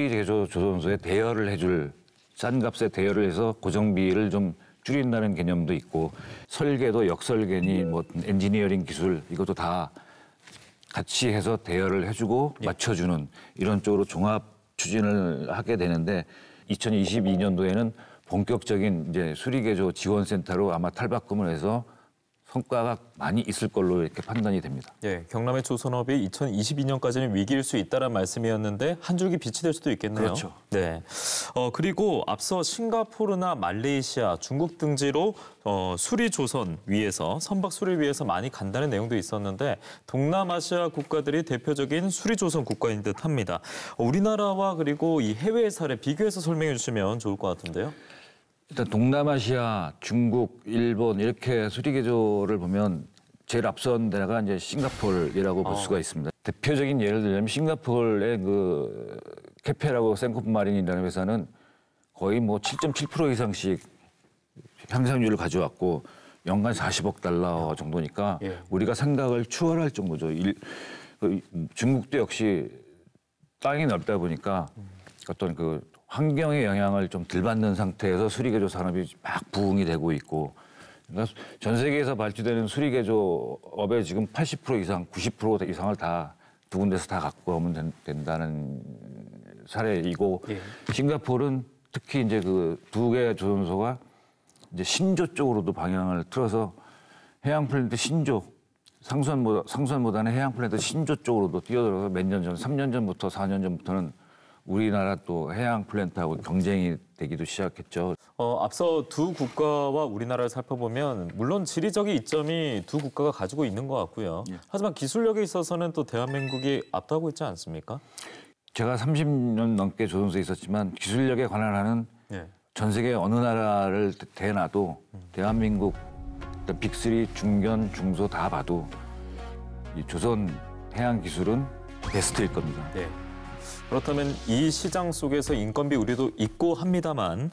개조 조선소에 대여를 해줄 싼 값에 대여를 해서 고정비를 좀 줄인다는 개념도 있고 설계도 역설계니 엔지니어링 기술 이것도 다 같이 해서 대여를 해주고 맞춰주는 이런 쪽으로 종합 추진을 하게 되는데 2022년도에는 본격적인 이제 수리 개조 지원센터로 아마 탈바꿈을 해서 성과가 많이 있을 걸로 이렇게 판단이 됩니다. 예, 경남의 조선업이 2022년까지는 위기일 수 있다는 말씀이었는데 한 줄기 빛이 될 수도 있겠네요. 그렇죠. 네. 그리고 앞서 싱가포르나 말레이시아, 중국 등지로 수리 조선 위해서 선박 수리를 위해서 많이 간다는 내용도 있었는데 동남아시아 국가들이 대표적인 수리 조선 국가인 듯합니다. 우리나라와 그리고 이 해외 사례 비교해서 설명해 주시면 좋을 것 같은데요. 일단 동남아시아, 중국, 일본 이렇게 수리 개조를 보면 제일 앞선 데가 이제 싱가포르라고 볼 수가 있습니다. 대표적인 예를 들자면 싱가포르의 그 캐페라고 생코프 마린이라는 회사는 거의 뭐 7.7% 이상씩 향상률을 가져왔고 연간 40억 달러 정도니까 우리가 생각을 추월할 정도죠. 중국도 역시 땅이 넓다 보니까 어떤 그 환경의 영향을 좀 덜 받는 상태에서 수리개조 산업이 막 부흥이 되고 있고, 그러니까 전 세계에서 발주되는 수리개조업의 지금 80% 이상, 90% 이상을 다 두 군데서 다 갖고 오면 된다는 사례이고, 싱가포르는 특히 이제 그 두 개의 조선소가 이제 신조 쪽으로도 방향을 틀어서 해양 플랜트 신조, 상수원보다는 해양 플랜트 신조 쪽으로도 뛰어들어서 몇 년 전, 3년 전부터 4년 전부터는 우리나라 또 해양 플랜트하고 경쟁이 되기도 시작했죠. 앞서 두 국가와 우리나라를 살펴보면 물론 지리적인 이점이 두 국가가 가지고 있는 것 같고요. 하지만 기술력에 있어서는 또 대한민국이 앞서고 있지 않습니까? 제가 30년 넘게 조선소에 있었지만 기술력에 관한 한은 전 세계 어느 나라를 대놔도 대한민국 빅3, 중견, 중소 다 봐도 이 조선 해양 기술은 베스트일 겁니다. 그렇다면 이 시장 속에서 인건비 우리도 있고 합니다만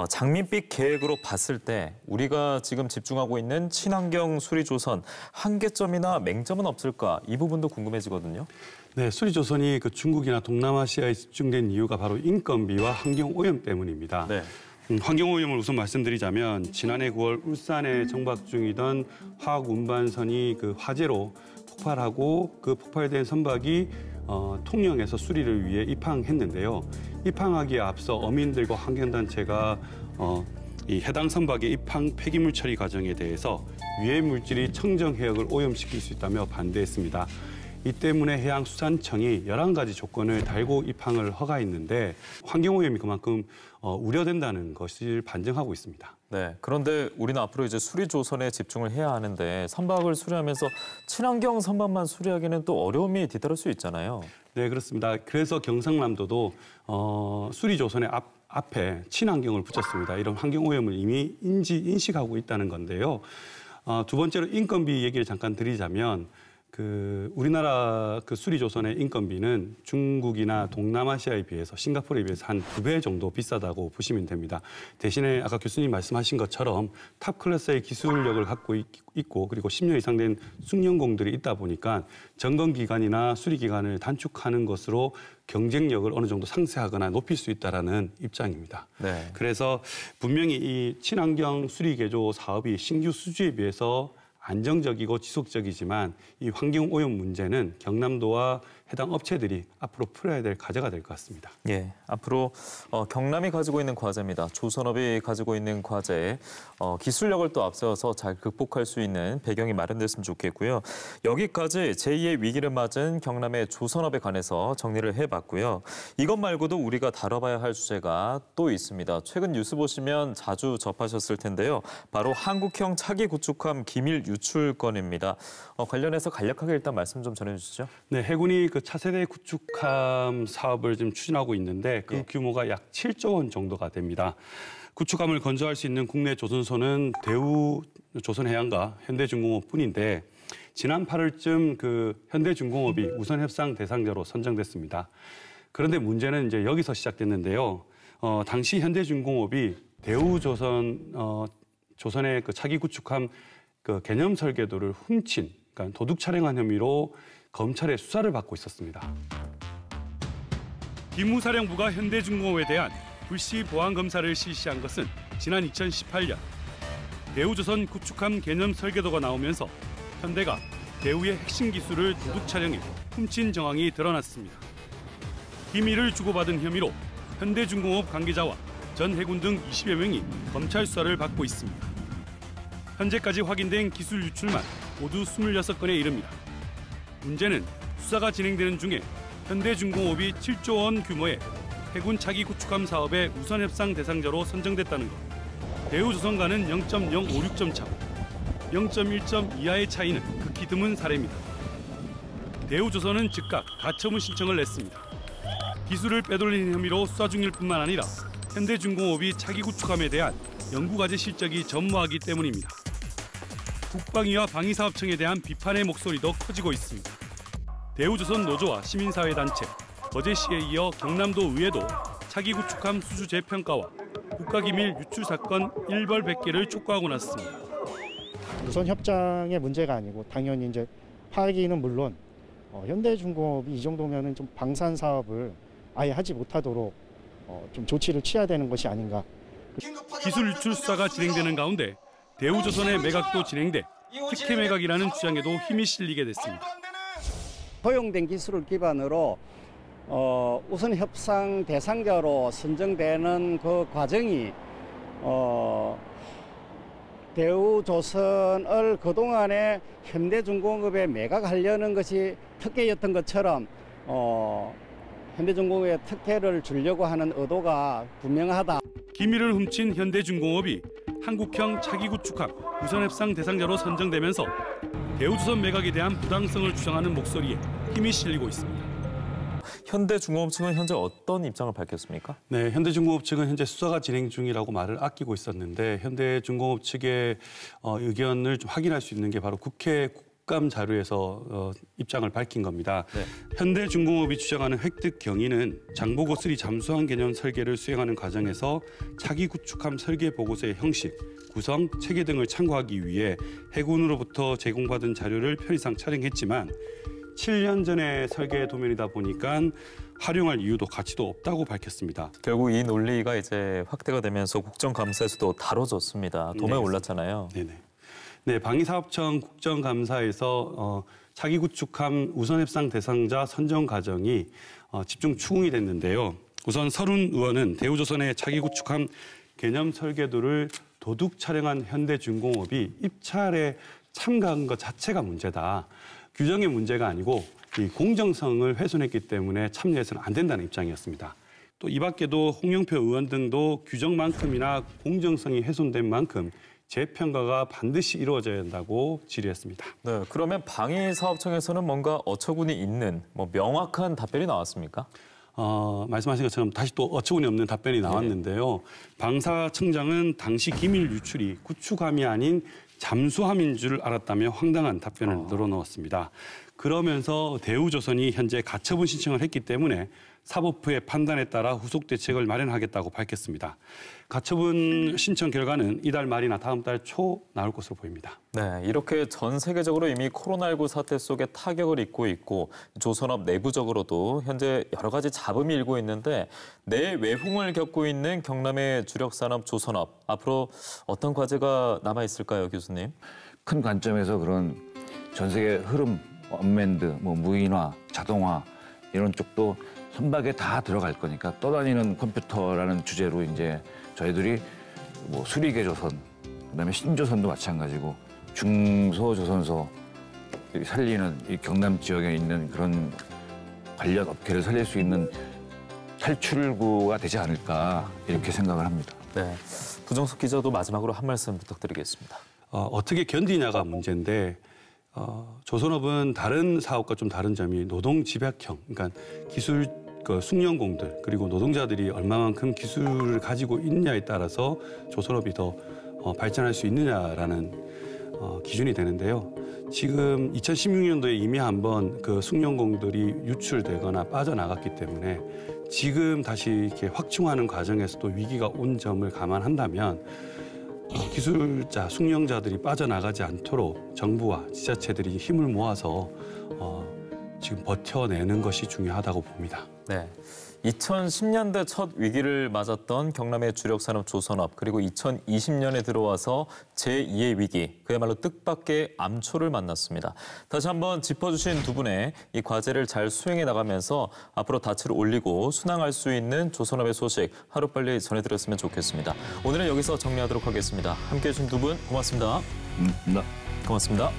장밋빛 계획으로 봤을 때 우리가 지금 집중하고 있는 친환경 수리조선 한계점이나 맹점은 없을까? 이 부분도 궁금해지거든요. 네, 수리조선이 그 중국이나 동남아시아에 집중된 이유가 바로 인건비와 환경오염 때문입니다. 환경오염을 우선 말씀드리자면 지난해 9월 울산에 정박 중이던 화학 운반선이 그 화재로 폭발하고 그 폭발된 선박이 통영에서 수리를 위해 입항했는데요. 입항하기에 앞서 어민들과 환경단체가 이 해당 선박의 입항 폐기물 처리 과정에 대해서 유해 물질이 청정 해역을 오염시킬 수 있다며 반대했습니다. 이 때문에 해양수산청이 11가지 조건을 달고 입항을 허가했는데 환경오염이 그만큼 우려된다는 것을 반증하고 있습니다. 네, 그런데 우리는 앞으로 이제 수리조선에 집중을 해야 하는데 선박을 수리하면서 친환경 선박만 수리하기는 또 어려움이 뒤따를 수 있잖아요. 네, 그렇습니다. 그래서 경상남도도 수리조선의 앞에 친환경을 붙였습니다. 이런 환경오염을 이미 인식하고 있다는 건데요. 두 번째로 인건비 얘기를 잠깐 드리자면 우리나라 그 수리조선의 인건비는 중국이나 동남아시아에 비해서 싱가포르에 비해서 한 2배 정도 비싸다고 보시면 됩니다. 대신에 아까 교수님 말씀하신 것처럼 탑 클래스의 기술력을 갖고 있고 그리고 10년 이상 된 숙련공들이 있다 보니까 점검 기간이나 수리 기간을 단축하는 것으로 경쟁력을 어느 정도 상쇄하거나 높일 수 있다는 입장입니다. 그래서 분명히 이 친환경 수리 개조 사업이 신규 수주에 비해서 안정적이고 지속적이지만 이 환경오염 문제는 경남도와 해당 업체들이 앞으로 풀어야 될 과제가 될 것 같습니다. 예, 앞으로 경남이 가지고 있는 과제입니다. 조선업이 가지고 있는 과제, 기술력을 또 앞세워서 잘 극복할 수 있는 배경이 마련됐으면 좋겠고요. 여기까지 제2의 위기를 맞은 경남의 조선업에 관해서 정리를 해봤고요. 이것 말고도 우리가 다뤄봐야 할 주제가 또 있습니다. 최근 뉴스 보시면 자주 접하셨을 텐데요. 바로 한국형 차기 구축함 기밀 유출 건입니다. 관련해서 간략하게 일단 말씀 좀 전해주시죠. 네, 해군이 그 차세대 구축함 사업을 지금 추진하고 있는데 그 규모가 약 7조 원 정도가 됩니다. 구축함을 건조할 수 있는 국내 조선소는 대우 조선해양과 현대중공업뿐인데 지난 8월쯤 그 현대중공업이 우선 협상 대상자로 선정됐습니다. 그런데 문제는 이제 여기서 시작됐는데요. 당시 현대중공업이 대우 조선의 그 차기 구축함 그 개념 설계도를 훔친, 그러니까 도둑 촬영한 혐의로 검찰의 수사를 받고 있었습니다. 기무사령부가 현대중공업에 대한 불시 보안 검사를 실시한 것은 지난 2018년 대우조선 구축함 개념 설계도가 나오면서 현대가 대우의 핵심 기술을 도둑 촬영해 훔친 정황이 드러났습니다. 기밀을 주고받은 혐의로 현대중공업 관계자와 전 해군 등 20여 명이 검찰 수사를 받고 있습니다. 현재까지 확인된 기술 유출만 모두 26건에 이릅니다. 문제는 수사가 진행되는 중에 현대중공업이 7조 원 규모의 해군 차기 구축함 사업의 우선 협상 대상자로 선정됐다는 것. 대우조선과는 0.056점 차, 0.1점 이하의 차이는 극히 드문 사례입니다. 대우조선은 즉각 가처분 신청을 냈습니다. 기술을 빼돌리는 혐의로 수사 중일 뿐만 아니라 현대중공업이 차기 구축함에 대한 연구과제 실적이 전무하기 때문입니다. 국방위와 방위사업청에 대한 비판의 목소리도 커지고 있습니다. 대우조선 노조와 시민사회단체, 어제시에 이어 경남도 의회도 차기 구축함 수주 재평가와 국가기밀 유출 사건 일벌 100개를 촉구하고 났습니다. 우선 협장의 문제가 아니고 당연히 이제 파기는 물론 현대중공업이 이 정도면은 좀 방산 사업을 아예 하지 못하도록 좀 조치를 취해야 되는 것이 아닌가. 기술 유출 수사가 진행되는 가운데 대우조선의 매각도 진행돼 특혜 매각이라는 주장에도 힘이 실리게 됐습니다. 허용된 기술을 기반으로 우선 협상 대상자로 선정되는 그 과정이 대우조선을 그동안에 현대중공업에 매각하려는 것이 특혜였던 것처럼 현대중공업에 특혜를 주려고 하는 의도가 분명하다. 기밀을 훔친 현대중공업이 한국형 차기 구축함 우선 협상 대상자로 선정되면서 대우조선 매각에 대한 부당성을 주장하는 목소리에 힘이 실리고 있습니다. 현대중공업 측은 현재 어떤 입장을 밝혔습니까? 네, 현대중공업 측은 현재 수사가 진행 중이라고 말을 아끼고 있었는데 현대중공업 측의 의견을 좀 확인할 수 있는 게 바로 국회 국감 자료에서 입장을 밝힌 겁니다. 네. 현대중공업이 주장하는 획득 경위는 장보고3 잠수함 개념 설계를 수행하는 과정에서 차기 구축함 설계 보고서의 형식, 구성, 체계 등을 참고하기 위해 해군으로부터 제공받은 자료를 편의상 촬영했지만 7년 전의 설계 도면이다 보니까 활용할 이유도 가치도 없다고 밝혔습니다. 결국 이 논리가 이제 확대가 되면서 국정감사에서도 다뤄졌습니다. 도매에 올랐잖아요. 네네. 네, 방위사업청 국정감사에서 차기 구축함 우선 협상 대상자 선정 과정이 집중 추궁이 됐는데요. 우선 서른 의원은 대우조선의 차기 구축함 개념 설계도를 도둑 촬영한 현대중공업이 입찰에 참가한 것 자체가 문제다. 규정의 문제가 아니고 이 공정성을 훼손했기 때문에 참여해서는 안 된다는 입장이었습니다. 또 이 밖에도 홍영표 의원 등도 규정만큼이나 공정성이 훼손된 만큼 재평가가 반드시 이루어져야 한다고 질의했습니다. 네, 그러면 방위사업청에서는 뭔가 어처구니 있는 명확한 답변이 나왔습니까? 말씀하신 것처럼 다시 또 어처구니 없는 답변이 나왔는데요. 방사청장은 당시 기밀 유출이 구축함이 아닌 잠수함인 줄 알았다며 황당한 답변을 늘어놓았습니다. 그러면서 대우조선이 현재 가처분 신청을 했기 때문에 사법부의 판단에 따라 후속 대책을 마련하겠다고 밝혔습니다. 가처분 신청 결과는 이달 말이나 다음 달 초 나올 것으로 보입니다. 네, 이렇게 전 세계적으로 이미 코로나19 사태 속에 타격을 입고 있고 조선업 내부적으로도 현재 여러 가지 잡음이 일고 있는데 내외홍을 겪고 있는 경남의 주력 산업 조선업. 앞으로 어떤 과제가 남아있을까요, 교수님? 큰 관점에서 그런 전 세계 흐름, 언맨드, 무인화, 자동화 이런 쪽도 선박에 다 들어갈 거니까 떠다니는 컴퓨터라는 주제로 이제 저희들이 수리개조선, 그다음에 신조선도 마찬가지고 중소조선소 살리는 이 경남 지역에 있는 그런 관련 업계를 살릴 수 있는 탈출구가 되지 않을까 이렇게 생각을 합니다. 네, 부정석 기자도 마지막으로 한 말씀 부탁드리겠습니다. 어떻게 견디냐가 문제인데 조선업은 다른 사업과 좀 다른 점이 노동 집약형, 그러니까 기술 숙련공들 그리고 노동자들이 얼마만큼 기술을 가지고 있느냐에 따라서 조선업이 더 발전할 수 있느냐라는 기준이 되는데요. 지금 2016년도에 이미 한번 그 숙련공들이 유출되거나 빠져나갔기 때문에 지금 다시 이렇게 확충하는 과정에서도 위기가 온 점을 감안한다면 기술자, 숙련자들이 빠져나가지 않도록 정부와 지자체들이 힘을 모아서 지금 버텨내는 것이 중요하다고 봅니다. 네, 2010년대 첫 위기를 맞았던 경남의 주력 산업 조선업, 그리고 2020년에 들어와서 제2의 위기, 그야말로 뜻밖의 암초를 만났습니다. 다시 한번 짚어주신 두 분의 이 과제를 잘 수행해 나가면서 앞으로 닻을 올리고 순항할 수 있는 조선업의 소식 하루빨리 전해드렸으면 좋겠습니다. 오늘은 여기서 정리하도록 하겠습니다. 함께해 주신 두 분 고맙습니다. 고맙습니다.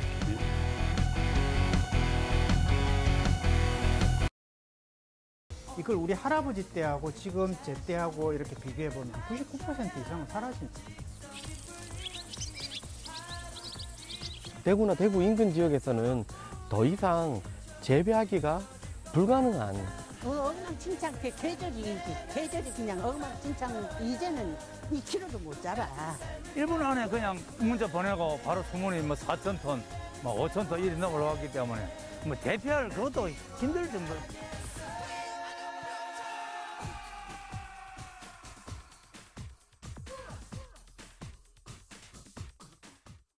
이걸 우리 할아버지 때하고 지금 제 때하고 이렇게 비교해보면 99% 이상은 사라진 거예요. 대구나 대구 인근 지역에서는 더 이상 재배하기가 불가능한 엉망진창 계절이 그냥 엉망진창 이제는 2kg도 못 잡아. 1분 안에 그냥 문자 보내고 바로 수문이 뭐 4,000톤, 뭐 5,000톤 일이 넘어가기 때문에 뭐 대피할 그것도 힘들 정도.